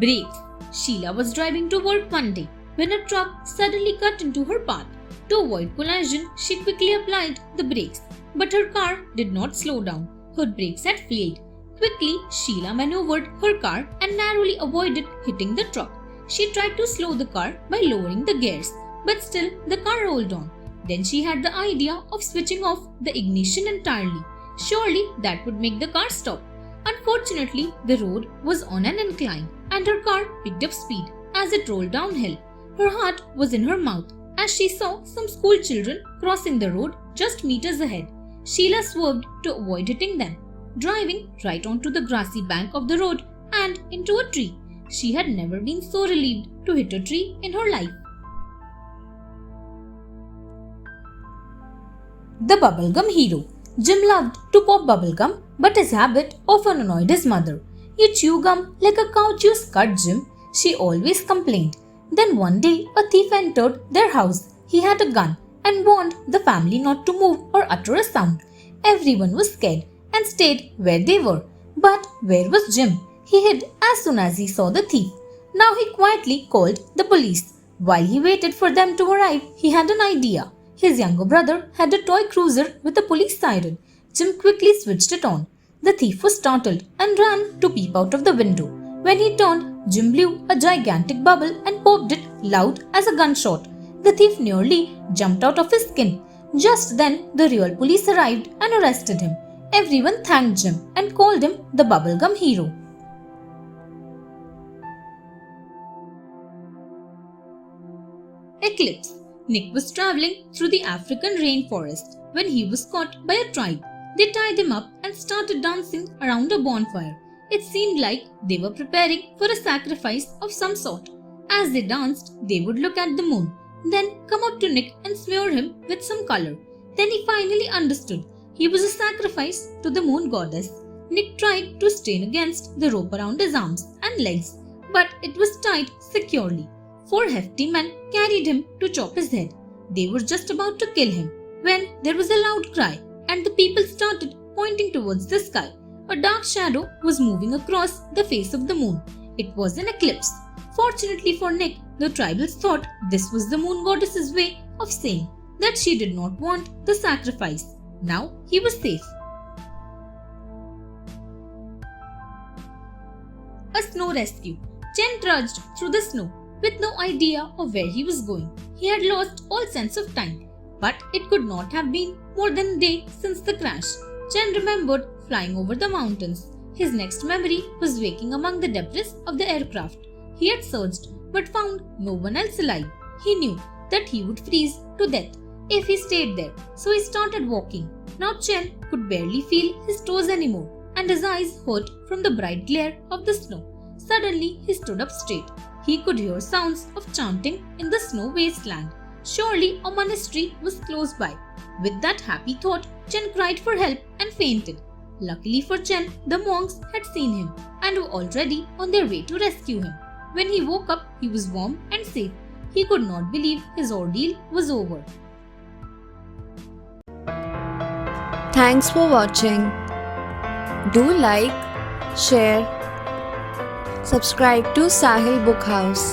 Brakes. Sheila was driving to work one day when a truck suddenly cut into her path. To avoid collision, she quickly applied the brakes, but her car did not slow down. Her brakes had failed. Quickly, Sheila maneuvered her car and narrowly avoided hitting the truck. She tried to slow the car by lowering the gears, but still the car rolled on. Then she had the idea of switching off the ignition entirely. Surely that would make the car stop. Unfortunately, the road was on an incline and her car picked up speed as it rolled downhill. Her heart was in her mouth as she saw some school children crossing the road just meters ahead. Sheila swerved to avoid hitting them, driving right onto the grassy bank of the road and into a tree. She had never been so relieved to hit a tree in her life. The Bubblegum Hero. Jim loved to pop bubblegum, but his habit often annoyed his mother. "You chew gum like a cow chews cud, Jim," she always complained. Then one day, a thief entered their house. He had a gun and warned the family not to move or utter a sound. Everyone was scared and stayed where they were. But where was Jim? He hid as soon as he saw the thief. Now he quietly called the police. While he waited for them to arrive, he had an idea. His younger brother had a toy cruiser with a police siren. Jim quickly switched it on. The thief was startled and ran to peep out of the window. When he turned, Jim blew a gigantic bubble and popped it loud as a gunshot. The thief nearly jumped out of his skin. Just then, the real police arrived and arrested him. Everyone thanked Jim and called him the Bubblegum Hero. Eclipse. Nick was traveling through the African rainforest when he was caught by a tribe. They tied him up and started dancing around a bonfire. It seemed like they were preparing for a sacrifice of some sort. As they danced, they would look at the moon, then come up to Nick and smear him with some color. Then he finally understood. He was a sacrifice to the moon goddess. Nick tried to strain against the rope around his arms and legs, but it was tied securely. 4 hefty men carried him to chop his head. They were just about to kill him when there was a loud cry and the people started pointing towards the sky. A dark shadow was moving across the face of the moon. It was an eclipse. Fortunately for Nick, the tribals thought this was the moon goddess's way of saying that she did not want the sacrifice. Now he was safe. A snow rescue. Chen trudged through the snow with no idea of where he was going. He had lost all sense of time, but it could not have been more than a day since the crash. Chen remembered flying over the mountains. His next memory was waking among the debris of the aircraft. He had searched but found no one else alive. He knew that he would freeze to death if he stayed there, so he started walking. Now Chen could barely feel his toes anymore, and his eyes hurt from the bright glare of the snow. Suddenly he stood up straight. He could hear sounds of chanting in the snow wasteland. Surely a monastery was close by. With that happy thought, Chen cried for help and fainted. Luckily for Chen, the monks had seen him and were already on their way to rescue him. When he woke up, he was warm and safe. He could not believe his ordeal was over. Thanks for watching. Do like, share, subscribe to Sahil Book House.